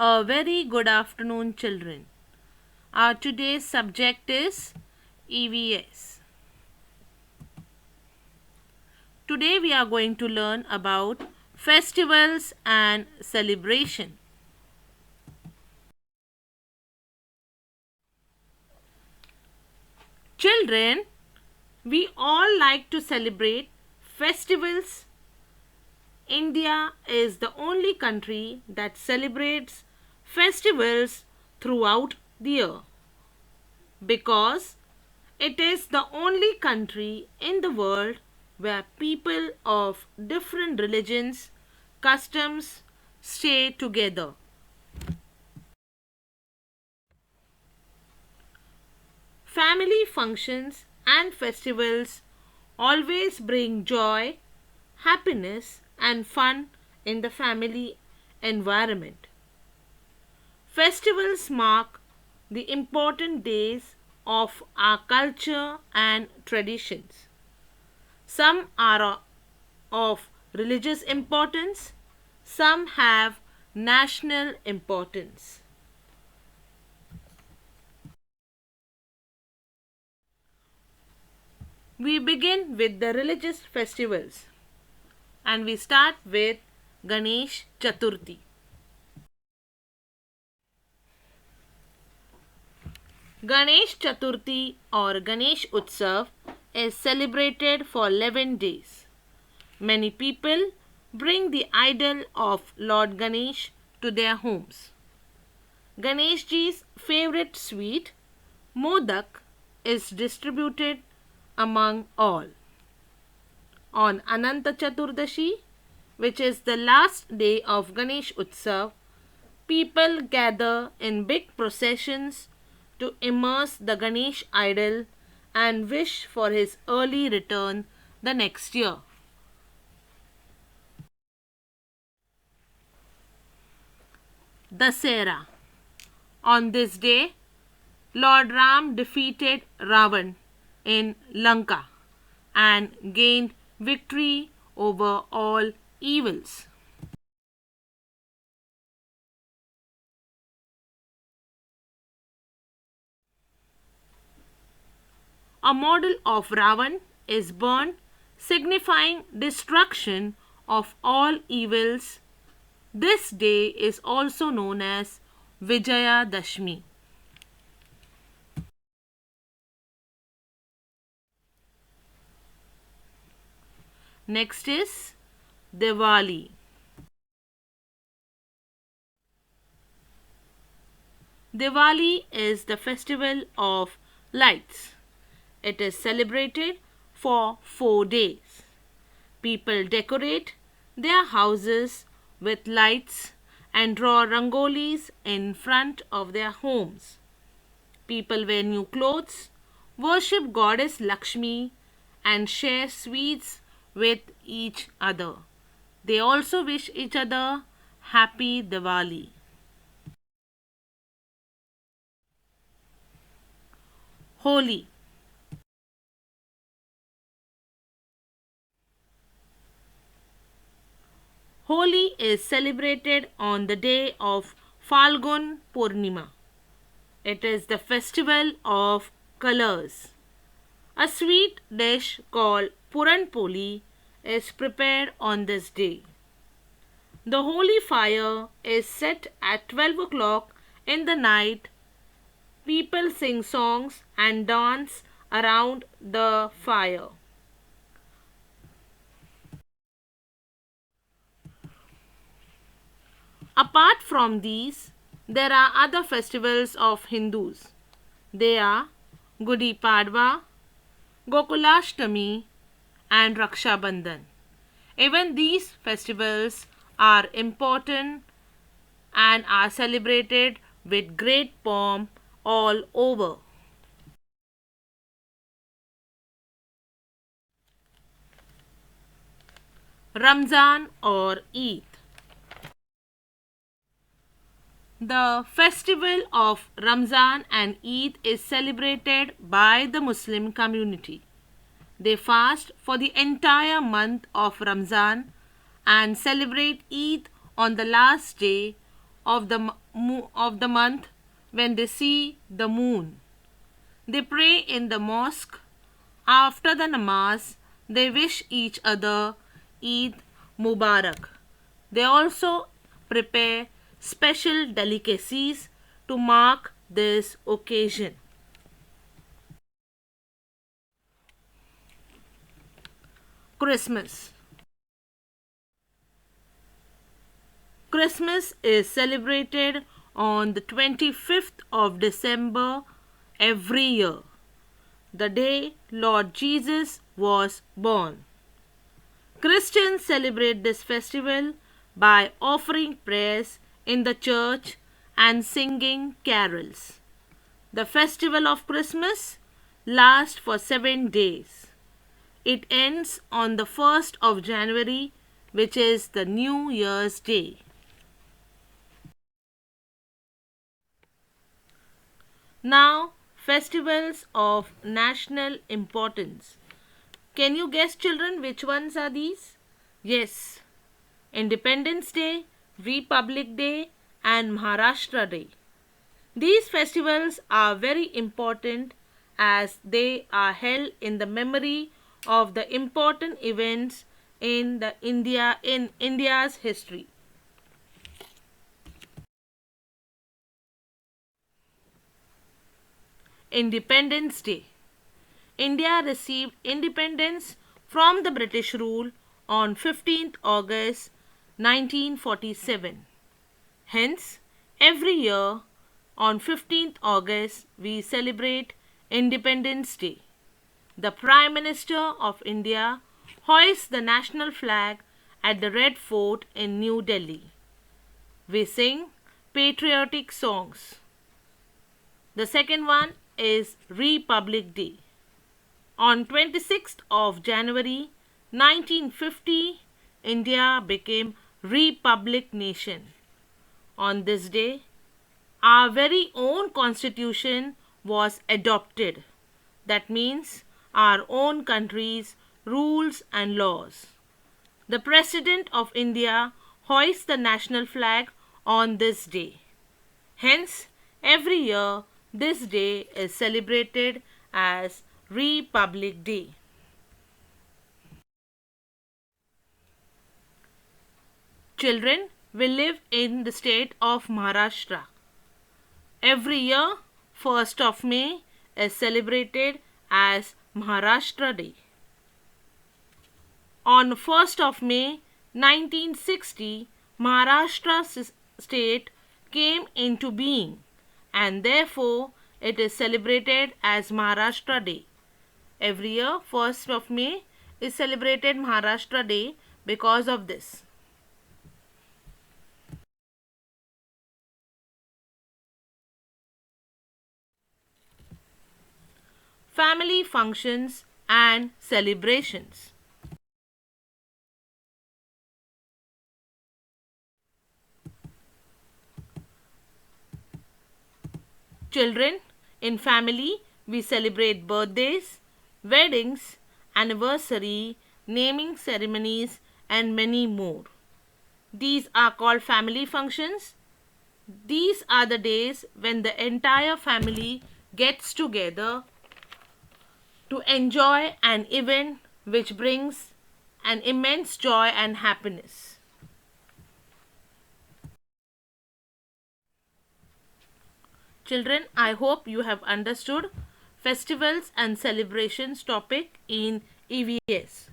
A very good afternoon, children. Our today's subject is EVS. Today we are going to learn about festivals and celebration. Children, we all like to celebrate festivals. India is the only country that celebrates festivals throughout the year because it is the only country in the world where people of different religions, customs stay together. Family functions and festivals always bring joy, happiness, and fun in the family environment. Festivals mark the important days of our culture and traditions. Some are of religious importance, some have national importance. We begin with the religious festivals and we start with Ganesh Chaturthi. Ganesh Chaturthi or Ganesh Utsav is celebrated for 11 days. Many people bring the idol of Lord Ganesh to their homes. Ganeshji's favorite sweet, Modak, is distributed among all. On Ananta Chaturdashi, which is the last day of Ganesh Utsav, people gather in big processions to immerse the Ganesh idol and wish for his early return the next year. Dasera. On this day, Lord Ram defeated Ravan in Lanka and gained victory over all evils. A model of Ravan is burned, signifying destruction of all evils. This day is also known as Vijaya Dashmi. Next is Diwali. Diwali is the festival of lights. It is celebrated for 4 days. People decorate their houses with lights and draw rangolis in front of their homes. People wear new clothes, worship goddess Lakshmi, and share sweets with each other. They also wish each other Happy Diwali. Holi. Holi is celebrated on the day of Falgun Purnima. It is the festival of colors. A sweet dish called Puran Poli is prepared on this day. The holy fire is set at 12 o'clock in the night. People sing songs and dance around the fire. Apart from these, there are other festivals of Hindus. They are Gudi Padwa, Gokulashtami, and Raksha Bandhan. Even these festivals are important and are celebrated with great pomp all over. Ramzan or Eid. The festival of Ramzan and Eid is celebrated by the Muslim community. They fast for the entire month of Ramzan and celebrate Eid on the last day of the month when they see the moon. They pray in the mosque. After the namaz, they wish each other Eid Mubarak. They also prepare special delicacies to mark this occasion. Christmas. Christmas is celebrated on the 25th of December every year, the day Lord Jesus was born. Christians celebrate this festival by offering prayers in the church and singing carols. The festival of Christmas lasts for 7 days. It ends on the 1st of January, which is the New Year's Day. Now, festivals of national importance. Can you guess, children, which ones are these? Yes, Independence Day, Republic Day, and Maharashtra Day. These festivals are very important as they are held in the memory of the important events in India's history. Independence Day. India received independence from the British rule on 15th August 1947. Hence, every year on 15th August we celebrate Independence Day. The Prime Minister of India hoists the national flag at the Red Fort in New Delhi. We sing patriotic songs. The second one is Republic Day. On 26th of January 1950, India became Republic Nation. On this day, our very own constitution was adopted. That means our own country's rules and laws. The President of India hoists the national flag on this day. Hence, every year this day is celebrated as Republic Day. Children, we live in the state of Maharashtra. Every year, 1st of May is celebrated as Maharashtra Day. On 1st of May 1960, Maharashtra state came into being and therefore it is celebrated as Maharashtra Day. Every year, 1st of May is celebrated Maharashtra Day because of this. Family functions and celebrations. Children, in family, we celebrate birthdays, weddings, anniversary, naming ceremonies, and many more. These are called family functions. These are the days when the entire family gets together to enjoy an event which brings an immense joy and happiness. Children, I hope you have understood festivals and celebrations topic in EVS.